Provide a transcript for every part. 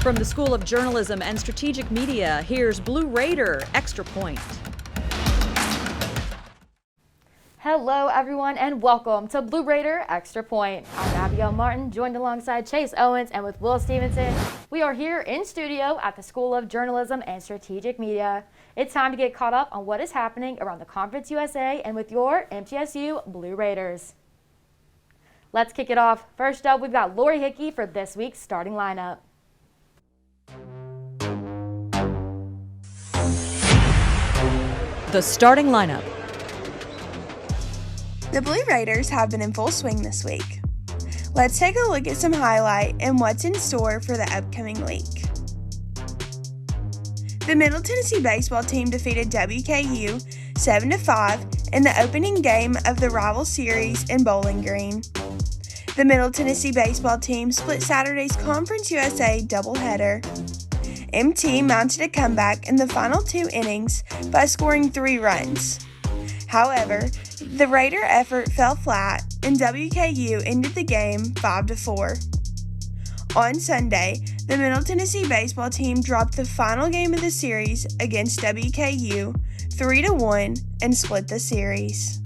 From the School of Journalism and Strategic Media, here's Blue Raider Extra Point. Hello everyone and welcome to Blue Raider Extra Point. I'm Abigail Martin, joined alongside Chase Owens and with Will Stevenson. We are here in studio at the School of Journalism and Strategic Media. It's time to get caught up on what is happening around the Conference USA and with your MTSU Blue Raiders. Let's kick it off. First up, we've got Lori Hickey for this week's starting lineup. The starting lineup. The Blue Raiders have been in full swing this week. Let's take a look at some highlight and what's in store for the upcoming week. The Middle Tennessee baseball team defeated WKU 7-5 in the opening game of the rival series in Bowling Green. The Middle Tennessee baseball team split Saturday's Conference USA doubleheader. MT mounted a comeback in the final 2 innings by scoring 3 runs. However, the Raider effort fell flat and WKU ended the game 5-4. On Sunday, the Middle Tennessee baseball team dropped the final game of the series against WKU 3-1 and split the series.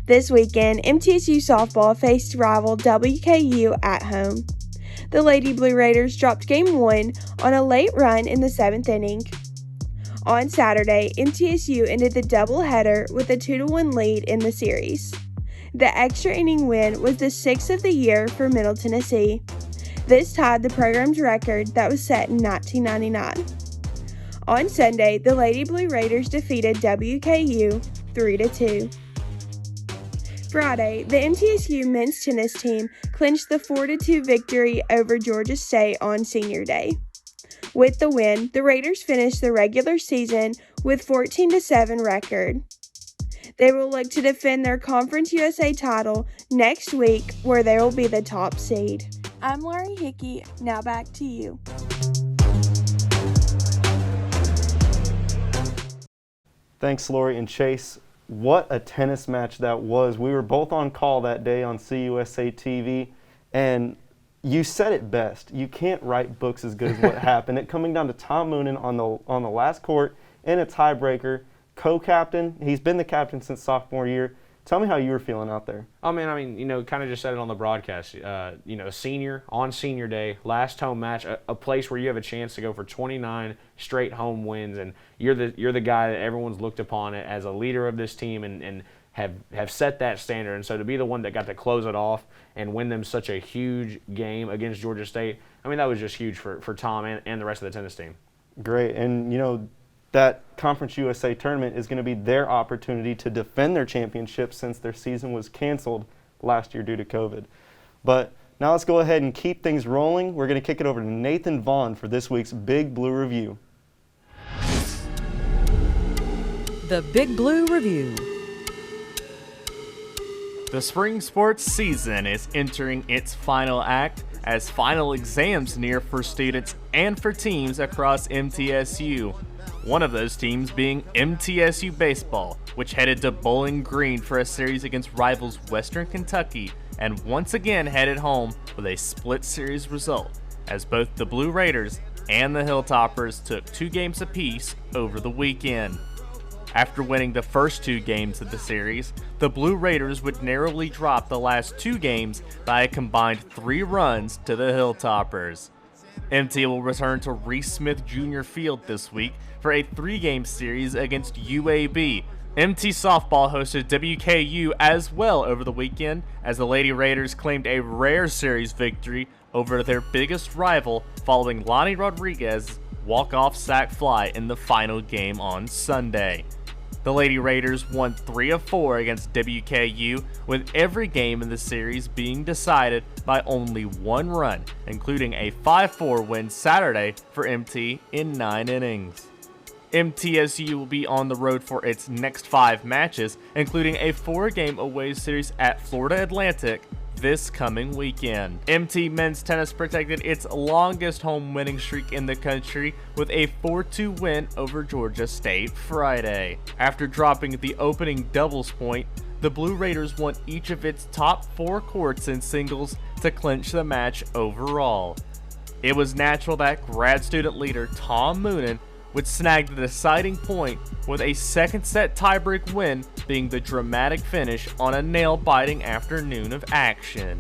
This weekend, MTSU softball faced rival WKU at home. The Lady Blue Raiders dropped Game 1 on a late run in the 7th inning. On Saturday, MTSU ended the doubleheader with a 2-1 lead in the series. The extra inning win was the 6th of the year for Middle Tennessee. This tied the program's record that was set in 1999. On Sunday, the Lady Blue Raiders defeated WKU 3-2. Friday, the MTSU men's tennis team clinched the 4-2 victory over Georgia State on Senior Day. With the win, the Raiders finished the regular season with 14-7 record. They will look to defend their Conference USA title next week, where they will be the top seed. I'm Lori Hickey. Now back to you. Thanks, Lori and Chase. What a tennis match that was. We were both on call that day on CUSA TV, and you said it best. You can't write books as good as what happened. It coming down to Tom Moonen on the last court in a tiebreaker, co-captain. He's been the captain since sophomore year. Tell me how you were feeling out there. Oh, man, I mean, kind of just said it on the broadcast. Senior, on Senior Day, last home match, a place where you have a chance to go for 29 straight home wins, and you're the guy that everyone's looked upon as a leader of this team and have set that standard. And so to be the one that got to close it off and win them such a huge game against Georgia State, I mean, that was just huge for Tom and the rest of the tennis team. Great. And, that Conference USA tournament is going to be their opportunity to defend their championship since their season was canceled last year due to COVID. But now let's go ahead and keep things rolling. We're going to kick it over to Nathan Vaughn for this week's Big Blue Review. The Big Blue Review. The spring sports season is entering its final act as final exams near for students and for teams across MTSU. One of those teams being MTSU Baseball, which headed to Bowling Green for a series against rivals Western Kentucky and once again headed home with a split series result, as both the Blue Raiders and the Hilltoppers took 2 games apiece over the weekend. After winning the first 2 games of the series, the Blue Raiders would narrowly drop the last 2 games by a combined 3 runs to the Hilltoppers. MT will return to Reese Smith Jr. Field this week for a 3-game series against UAB. MT softball hosted WKU as well over the weekend as the Lady Raiders claimed a rare series victory over their biggest rival following Lonnie Rodriguez's walk-off sac fly in the final game on Sunday. The Lady Raiders won 3 of 4 against WKU, with every game in the series being decided by only 1 run, including a 5-4 win Saturday for MT in 9 innings. MTSU will be on the road for its next 5 matches, including a 4-game away series at Florida Atlantic this coming weekend. MT men's tennis protected its longest home winning streak in the country with a 4-2 win over Georgia State Friday. After dropping the opening doubles point, the Blue Raiders won each of its top 4 courts in singles to clinch the match overall. it was natural that grad student leader Tom Moonen would snag the deciding point, with a second set tiebreak win being the dramatic finish on a nail-biting afternoon of action.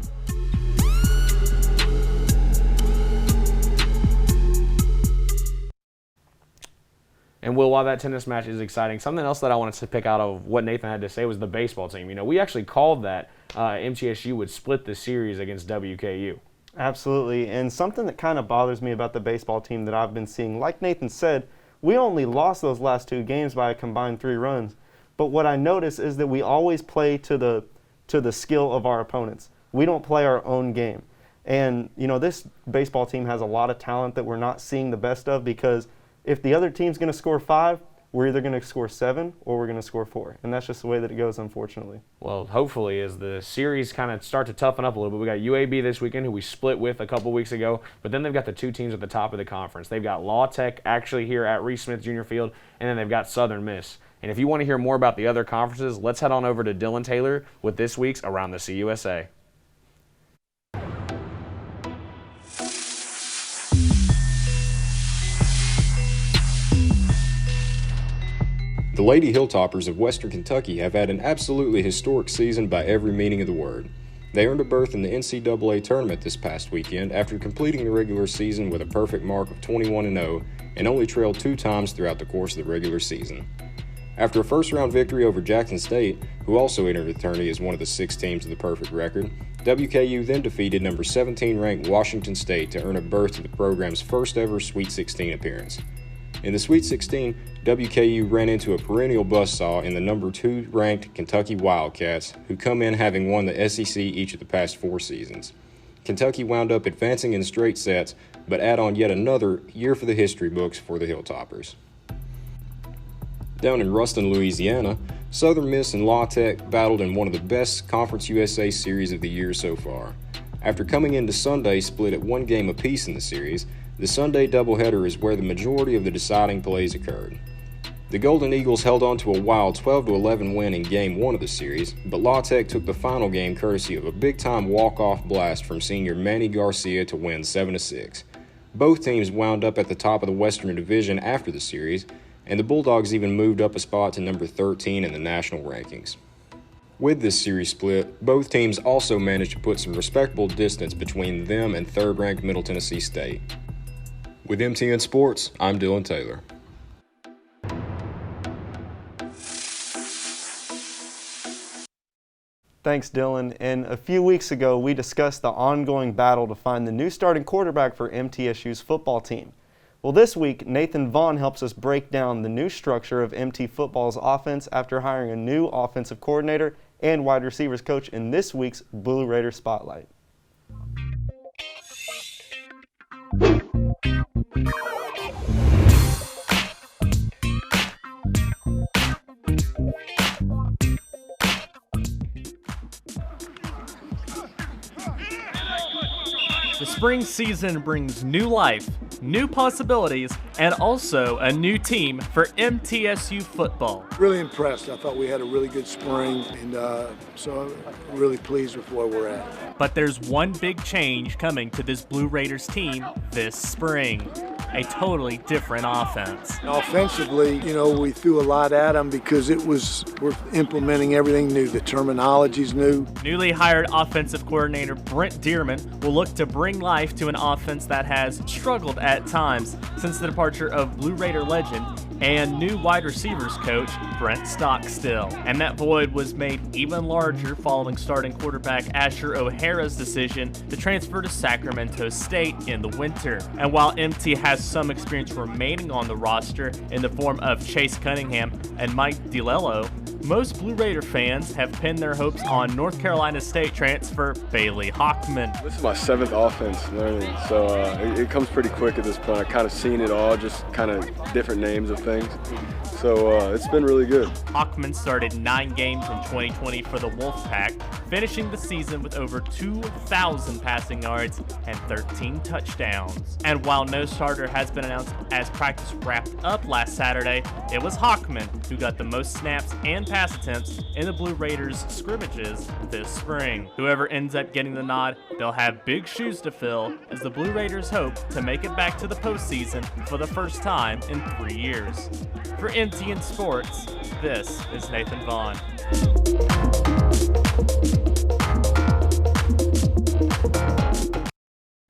And Will, while that tennis match is exciting, something else that I wanted to pick out of what Nathan had to say was the baseball team. You know, we actually called that MTSU would split the series against WKU. Absolutely, and something that kind of bothers me about the baseball team that I've been seeing, like Nathan said, we only lost those last 2 games by a combined 3 runs. But what I notice is that we always play to the skill of our opponents. We don't play our own game. And, you know, this baseball team has a lot of talent that we're not seeing the best of, because if the other team's going to score 5, we're either going to score 7 or we're going to score 4. And that's just the way that it goes, unfortunately. Well, hopefully, as the series kind of start to toughen up a little bit, we got UAB this weekend, who we split with a couple weeks ago, but then they've got the 2 teams at the top of the conference. They've got La Tech actually here at Reese Smith Junior Field, and then they've got Southern Miss. And if you want to hear more about the other conferences, let's head on over to Dylan Taylor with this week's Around the CUSA. The Lady Hilltoppers of Western Kentucky have had an absolutely historic season by every meaning of the word. They earned a berth in the NCAA tournament this past weekend after completing the regular season with a perfect mark of 21-0 and only trailed 2 times throughout the course of the regular season. After a first-round victory over Jackson State, who also entered the tourney as one of the 6 teams with the perfect record, WKU then defeated number 17-ranked Washington State to earn a berth to the program's first-ever Sweet 16 appearance. In the Sweet 16, WKU ran into a perennial buzzsaw in the number 2-ranked Kentucky Wildcats, who come in having won the SEC each of the past 4 seasons. Kentucky wound up advancing in straight sets, but add on yet another year for the history books for the Hilltoppers. Down in Ruston, Louisiana, Southern Miss and La Tech battled in one of the best Conference USA series of the year so far. After coming into Sunday split at 1 game apiece in the series, the Sunday doubleheader is where the majority of the deciding plays occurred. The Golden Eagles held on to a wild 12-11 win in Game 1 of the series, but La Tech took the final game courtesy of a big-time walk-off blast from senior Manny Garcia to win 7-6. Both teams wound up at the top of the Western Division after the series, and the Bulldogs even moved up a spot to number 13 in the national rankings. With this series split, both teams also managed to put some respectable distance between them and third-ranked Middle Tennessee State. With MTN Sports, I'm Dylan Taylor. Thanks, Dylan. And a few weeks ago, we discussed the ongoing battle to find the new starting quarterback for MTSU's football team. Well, this week, Nathan Vaughn helps us break down the new structure of MT football's offense after hiring a new offensive coordinator and wide receivers coach in this week's Blue Raider Spotlight. The spring season brings new life, new possibilities, and also a new team for MTSU football. Really impressed. I thought we had a really good spring, and so I'm really pleased with where we're at. But there's one big change coming to this Blue Raiders team this spring. A totally different offense. Offensively, we threw a lot at them because we're implementing everything new. The terminology's new. Newly hired offensive coordinator Brent Dearman will look to bring life to an offense that has struggled at times since the departure of Blue Raider legend and new wide receivers coach Brent Stockstill. And that void was made even larger following starting quarterback Asher O'Hara's decision to transfer to Sacramento State in the winter. And while MT has some experience remaining on the roster in the form of Chase Cunningham and Mike DiLello, most Blue Raider fans have pinned their hopes on North Carolina State transfer Bailey Hockman. This is my 7th offense learning, so it comes pretty quick at this point. I've kind of seen it all, just kind of different names of things. So it's been really good. Hockman started 9 games in 2020 for the Wolfpack, finishing the season with over 2,000 passing yards and 13 touchdowns. And while no starter has been announced as practice wrapped up last Saturday, it was Hockman who got the most snaps and pass attempts in the Blue Raiders scrimmages this spring. Whoever ends up getting the nod, they'll have big shoes to fill as the Blue Raiders hope to make it back to the postseason for the first time in 3 years. For MTN Sports, this is Nathan Vaughn.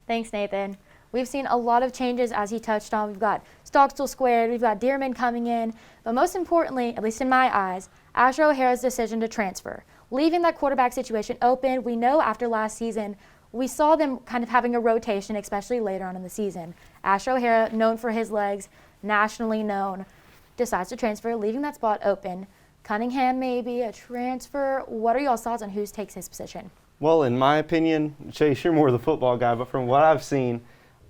Thanks, Nathan. We've seen a lot of changes as he touched on. We've got Stockstill squared, we've got Dearman coming in, but most importantly, at least in my eyes, Asher O'Hara's decision to transfer. Leaving that quarterback situation open, we know after last season, we saw them kind of having a rotation, especially later on in the season. Asher O'Hara, known for his legs, nationally known, decides to transfer, leaving that spot open. Cunningham maybe, a transfer. What are y'all's thoughts on who takes his position? Well, in my opinion, Chase, you're more the football guy, but from what I've seen,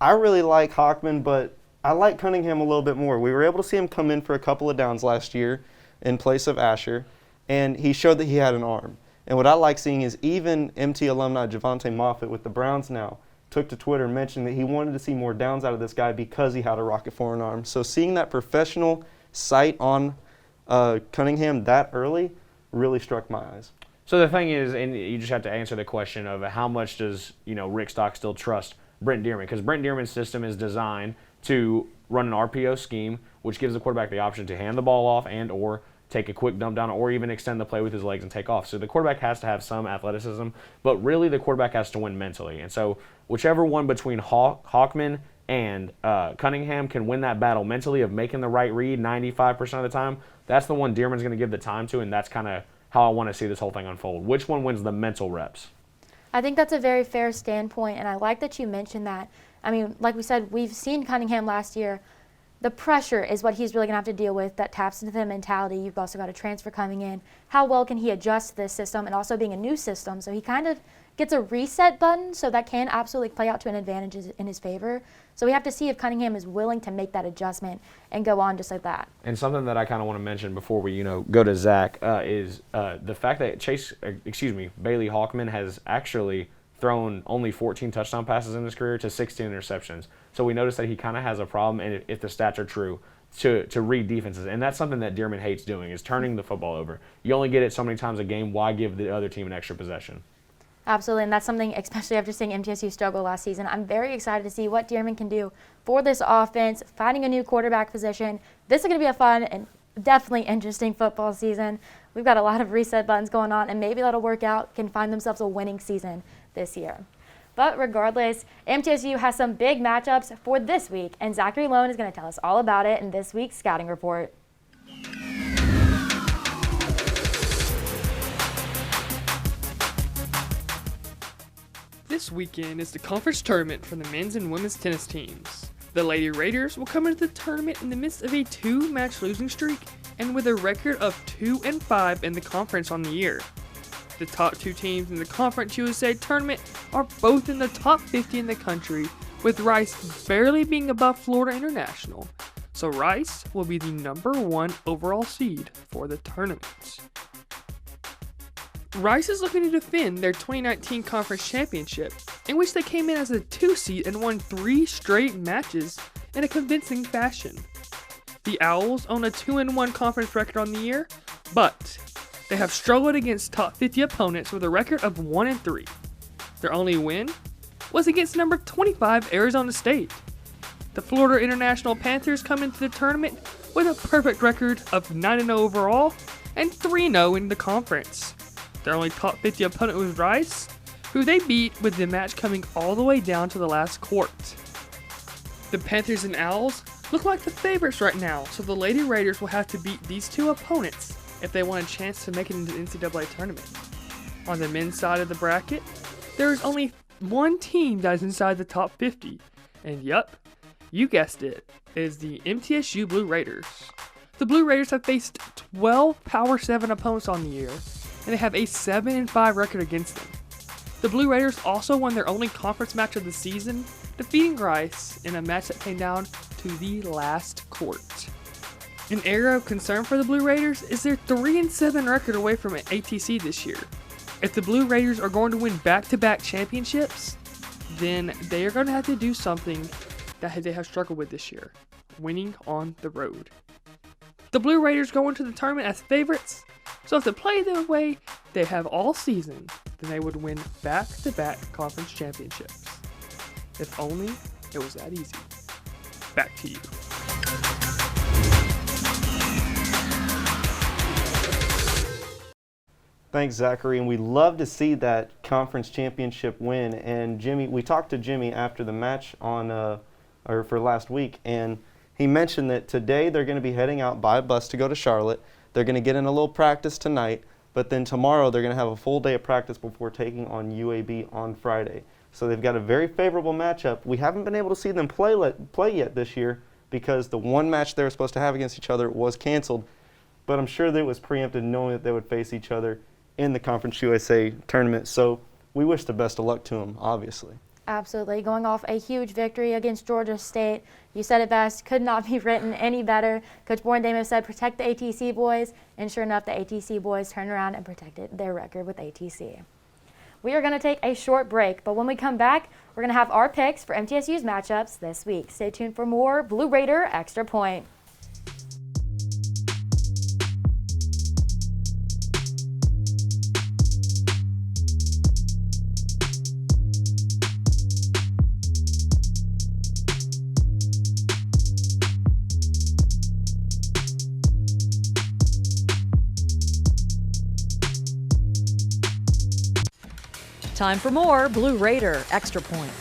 I really like Hockman, but I like Cunningham a little bit more. We were able to see him come in for a couple of downs last year in place of Asher, and he showed that he had an arm. And what I like seeing is even MT alumni Javonte Moffitt with the Browns now took to Twitter mentioning that he wanted to see more downs out of this guy because he had a rocket for an arm. So seeing that professional sight on Cunningham that early really struck my eyes. So the thing is, and you just have to answer the question of how much does Rick Stockstill trust Brent Dearman? Because Brent Dearman's system is designed to run an RPO scheme, which gives the quarterback the option to hand the ball off and or take a quick dump down or even extend the play with his legs and take off. So the quarterback has to have some athleticism, but really the quarterback has to win mentally. And so whichever one between Hockman and Cunningham can win that battle mentally of making the right read 95% of the time, that's the one Dearman's going to give the time to, and that's kind of how I want to see this whole thing unfold. Which one wins the mental reps? I think that's a very fair standpoint, and I like that you mentioned that. I mean, like we said, we've seen Cunningham last year. The pressure is what he's really going to have to deal with that taps into the mentality. You've also got a transfer coming in. How well can he adjust to this system and also being a new system? So he kind of gets a reset button, so that can absolutely play out to an advantage in his favor. So we have to see if Cunningham is willing to make that adjustment and go on just like that. And something that I kind of want to mention before we, go to Zach is the fact that Bailey Hockman has actually thrown only 14 touchdown passes in his career to 16 interceptions. So we noticed that he kind of has a problem, and if the stats are true, to read defenses. And that's something that Dearman hates doing, is turning the football over. You only get it so many times a game. Why give the other team an extra possession? Absolutely, and that's something, especially after seeing MTSU struggle last season, I'm very excited to see what Dearman can do for this offense, finding a new quarterback position. This is going to be a fun and definitely interesting football season. We've got a lot of reset buttons going on, and maybe that'll work out, can find themselves a winning season this year. But regardless, MTSU has some big matchups for this week, and Zachary Loan is going to tell us all about it in this week's scouting report. This weekend is the conference tournament for the men's and women's tennis teams. The Lady Raiders will come into the tournament in the midst of a 2-match losing streak and with a record of 2-5 in the conference on the year. The top 2 teams in the Conference USA tournament are both in the top 50 in the country, with Rice barely being above Florida International. So Rice will be the number 1 overall seed for the tournament. Rice is looking to defend their 2019 conference championship, in which they came in as a 2 seed and won 3 straight matches in a convincing fashion. The Owls own a 2-1 conference record on the year, but they have struggled against top 50 opponents with a record of 1-3. Their only win was against number 25 Arizona State. The Florida International Panthers come into the tournament with a perfect record of 9-0 overall and 3-0 in the conference. Their only top 50 opponent was Rice, who they beat with the match coming all the way down to the last court. The Panthers and Owls look like the favorites right now, so the Lady Raiders will have to beat these 2 opponents if they want a chance to make it into the NCAA tournament. On the men's side of the bracket, there is only one team that is inside the top 50, and yup, you guessed it, it is the MTSU Blue Raiders. The Blue Raiders have faced 12 Power 7 opponents on the year, and they have a 7-5 record against them. The Blue Raiders also won their only conference match of the season, defeating Rice in a match that came down to the last court. An area of concern for the Blue Raiders is their 3-7 record away from an ATC this year. If the Blue Raiders are going to win back-to-back championships, then they are going to have to do something that they have struggled with this year, winning on the road. The Blue Raiders go into the tournament as favorites, So if they play the way they have all season, then they would win back-to-back conference championships. If only it was that easy. Back to you. Thanks, Zachary, and we love to see that conference championship win. And Jimmy, we talked to Jimmy after the match for last week, and he mentioned that today they're going to be heading out by bus to go to Charlotte. They're going to get in a little practice tonight, but then tomorrow they're going to have a full day of practice before taking on UAB on Friday. So they've got a very favorable matchup. We haven't been able to see them play yet this year because the one match they were supposed to have against each other was canceled, but I'm sure that it was preempted knowing that they would face each other in the Conference USA tournament. So we wish the best of luck to them, obviously. Absolutely. Going off a huge victory against Georgia State. You said it best. Could not be written any better. Coach Born-Davis said, protect the ATC boys. And sure enough, the ATC boys turned around and protected their record with ATC. We are going to take a short break, but when we come back, we're going to have our picks for MTSU's matchups this week. Stay tuned for more Blue Raider Extra Point. Time for more Blue Raider Extra Point.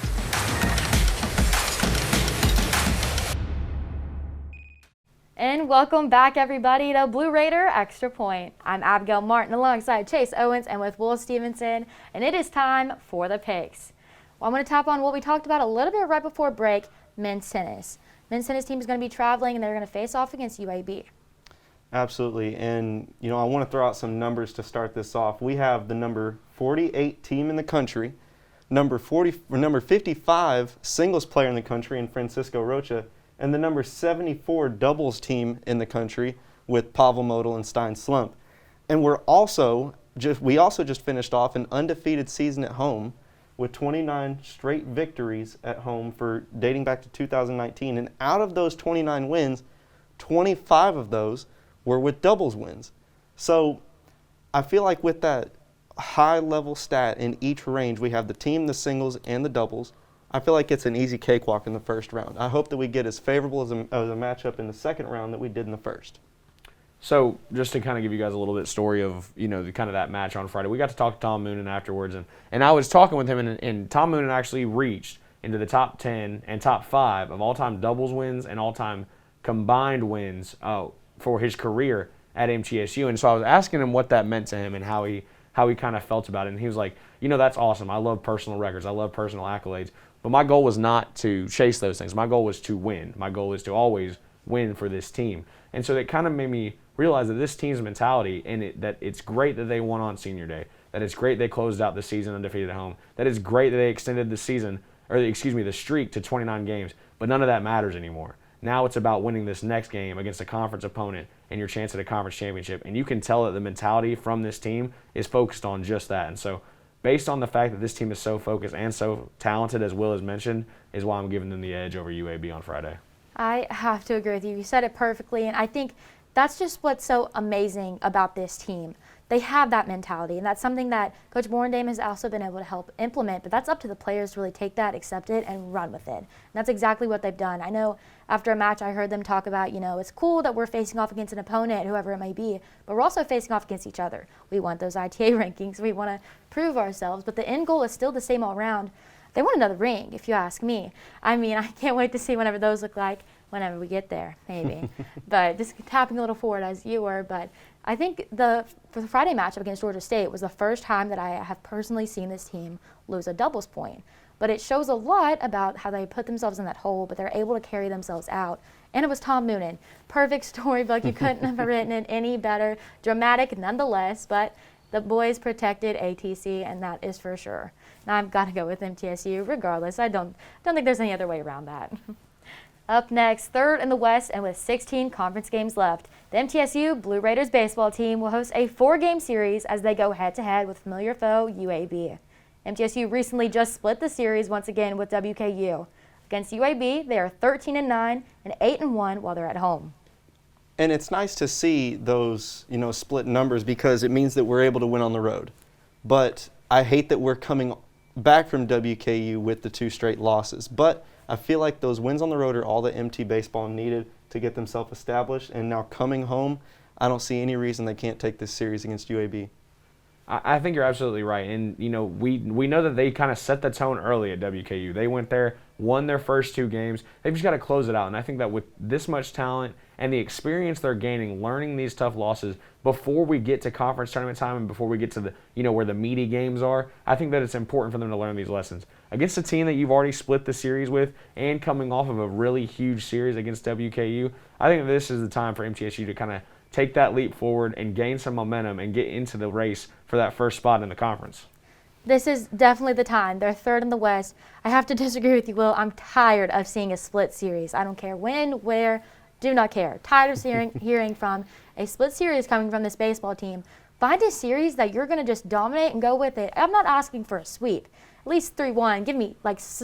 And welcome back, everybody, to Blue Raider Extra Point. I'm Abigail Martin alongside Chase Owens and with Will Stevenson, and it is time for the picks. Well, I'm going to tap on what we talked about a little bit right before break, men's tennis. Men's tennis team is going to be traveling, and they're going to face off against UAB. Absolutely, and I want to throw out some numbers to start this off. We have the number 48 team in the country, number 55 singles player in the country in Francisco Rocha, and the number 74 doubles team in the country with Pavel Model and Stein Slump. And we also just finished off an undefeated season at home with 29 straight victories at home for dating back to 2019. And out of those 29 wins, 25 of those were with doubles wins. So I feel like with that high level stat in each range, we have the team, the singles, and the doubles. I feel like it's an easy cakewalk in the first round. I hope that we get as favorable as a matchup in the second round that we did in the first. So just to kind of give you guys a little bit story of, the kind of that match on Friday, we got to talk to Tom Moonen afterwards, and I was talking with him, and Tom Moonen actually reached into the top 10 and top 5 of all-time doubles wins and all-time combined wins for his career at MTSU. And so I was asking him what that meant to him and how he kind of felt about it. And he was like, that's awesome. I love personal records. I love personal accolades. But my goal was not to chase those things. My goal was to win. My goal is to always win for this team. And so that kind of made me realize that this team's mentality and that it's great that they won on senior day, that it's great they closed out the season undefeated at home, that it's great that they extended the streak to 29 games, but none of that matters anymore. Now it's about winning this next game against a conference opponent and your chance at a conference championship. And you can tell that the mentality from this team is focused on just that. And so based on the fact that this team is so focused and so talented, as Will has mentioned, is why I'm giving them the edge over UAB on Friday. I have to agree with you. You said it perfectly, and I think that's just what's so amazing about this team. They have that mentality, and that's something that Coach Born-Dame has also been able to help implement, but that's up to the players to really take that, accept it, and run with it. And that's exactly what they've done. I know after a match I heard them talk about, it's cool that we're facing off against an opponent, whoever it may be, but we're also facing off against each other. We want those ITA rankings. We want to prove ourselves, but the end goal is still the same all around. They want another ring, if you ask me. I mean, I can't wait to see whatever those look like whenever we get there, maybe. But just tapping a little forward as you were, but I think for the Friday matchup against Georgia State was the first time that I have personally seen this team lose a doubles point. But it shows a lot about how they put themselves in that hole, but they're able to carry themselves out. And it was Tom Moonen. Perfect storybook. You couldn't have written it any better. Dramatic nonetheless, but the boys protected ATC, and that is for sure. Now I've got to go with MTSU regardless. I don't think there's any other way around that. Up next, third in the West and with 16 conference games left, the MTSU Blue Raiders baseball team will host a 4-game series as they go head-to-head with familiar foe UAB. MTSU recently just split the series once again with WKU. Against UAB, they are 13-9 and 8-1 while they're at home. And it's nice to see those, split numbers because it means that we're able to win on the road. But I hate that we're coming back from WKU with the 2 straight losses. But I feel like those wins on the road are all that MT baseball needed to get themselves established. And now coming home, I don't see any reason they can't take this series against UAB. I think you're absolutely right. And, we know that they kind of set the tone early at WKU. They went there, won their first 2 games. They've just got to close it out. And I think that with this much talent and the experience they're gaining, learning these tough losses before we get to conference tournament time and before we get to the, where the meaty games are, I think that it's important for them to learn these lessons. Against a team that you've already split the series with and coming off of a really huge series against WKU, I think this is the time for MTSU to kind of take that leap forward and gain some momentum and get into the race for that first spot in the conference. This is definitely the time. They're 3rd in the West. I have to disagree with you, Will. I'm tired of seeing a split series. I don't care when, where, do not care. Tired of hearing from a split series coming from this baseball team. Find a series that you're going to just dominate and go with it. I'm not asking for a sweep. At least 3-1. Give me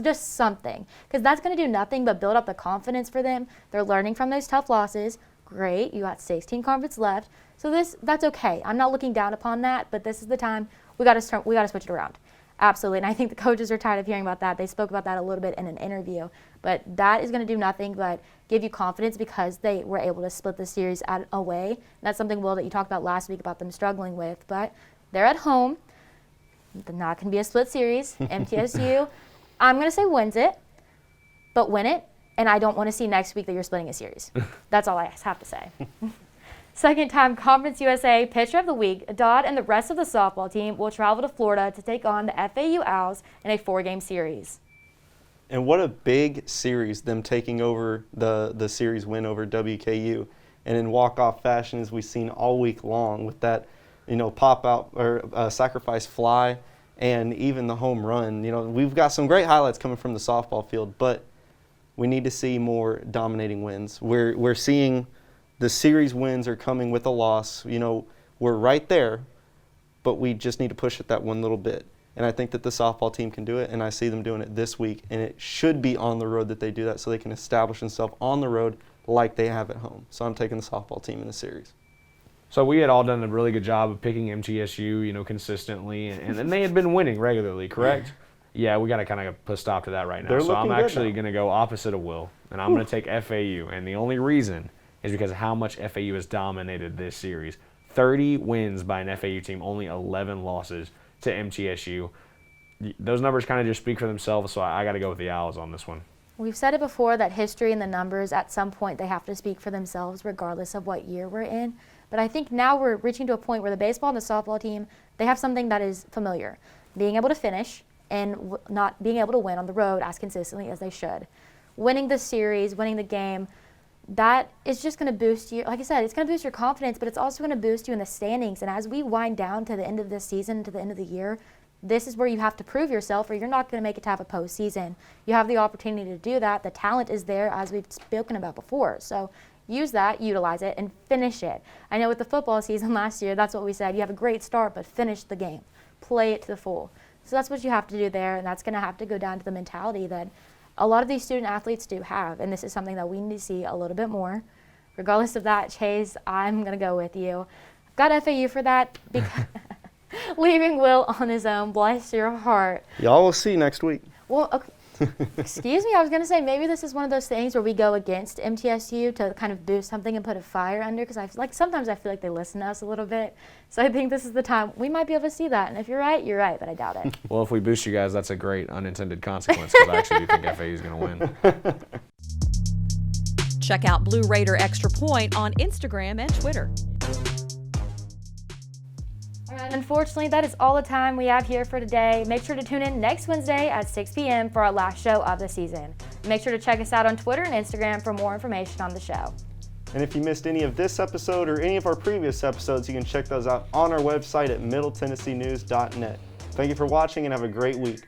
just something, because that's going to do nothing but build up the confidence for them. They're learning from those tough losses. Great, you got 16 conference left, so that's okay. I'm not looking down upon that, but this is the time we got to switch it around. Absolutely, and I think the coaches are tired of hearing about that. They spoke about that a little bit in an interview, but that is going to do nothing but give you confidence because they were able to split the series away. That's something, Will, that you talked about last week about them struggling with, but they're at home. They're not going to be a split series. MTSU, I'm going to say wins it, but win it. And I don't want to see next week that you're splitting a series. That's all I have to say. Second-time Conference USA Pitcher of the Week, Dodd and the rest of the softball team will travel to Florida to take on the FAU Owls in a 4-game series. And what a big series, them taking over the series win over WKU. And in walk-off fashion, as we've seen all week long with that, pop-out or sacrifice fly and even the home run. We've got some great highlights coming from the softball field, but we need to see more dominating wins. We're seeing the series wins are coming with a loss. We're right there, but we just need to push it that one little bit. And I think that the softball team can do it, and I see them doing it this week. And it should be on the road that they do that so they can establish themselves on the road like they have at home. So I'm taking the softball team in the series. So we had all done a really good job of picking MTSU, consistently, and then they had been winning regularly, correct? Yeah, we got to kind of put a stop to that right now. So I'm actually going to go opposite of Will, and I'm going to take FAU. And the only reason is because of how much FAU has dominated this series. 30 wins by an FAU team, only 11 losses to MTSU. Those numbers kind of just speak for themselves, so I got to go with the Owls on this one. We've said it before that history and the numbers, at some point, they have to speak for themselves regardless of what year we're in. But I think now we're reaching to a point where the baseball and the softball team, they have something that is familiar. Being able to finish and not being able to win on the road as consistently as they should. Winning the series, winning the game, that is just going to boost you. Like I said, it's going to boost your confidence, but it's also going to boost you in the standings. And as we wind down to the end of this season, to the end of the year, this is where you have to prove yourself or you're not going to make it to have a postseason. You have the opportunity to do that. The talent is there, as we've spoken about before. So use that, utilize it, and finish it. I know with the football season last year, that's what we said. You have a great start, but finish the game. Play it to the full. So that's what you have to do there, and that's going to have to go down to the mentality that a lot of these student athletes do have, and this is something that we need to see a little bit more. Regardless of that, Chase, I'm going to go with you. I've got FAU for that because leaving Will on his own, bless your heart. Y'all will see next week. Well, okay. Excuse me, I was going to say maybe this is one of those things where we go against MTSU to kind of boost something and put a fire under, because sometimes I feel like they listen to us a little bit. So I think this is the time we might be able to see that. And if you're right, but I doubt it. Well, if we boost you guys, that's a great unintended consequence, because I actually do think FAU is going to win. Check out Blue Raider Extra Point on Instagram and Twitter. Unfortunately, that is all the time we have here for today. Make sure to tune in next Wednesday at 6 p.m. for our last show of the season. Make sure to check us out on Twitter and Instagram for more information on the show. And if you missed any of this episode or any of our previous episodes, you can check those out on our website at middletennesseenews.net. Thank you for watching and have a great week.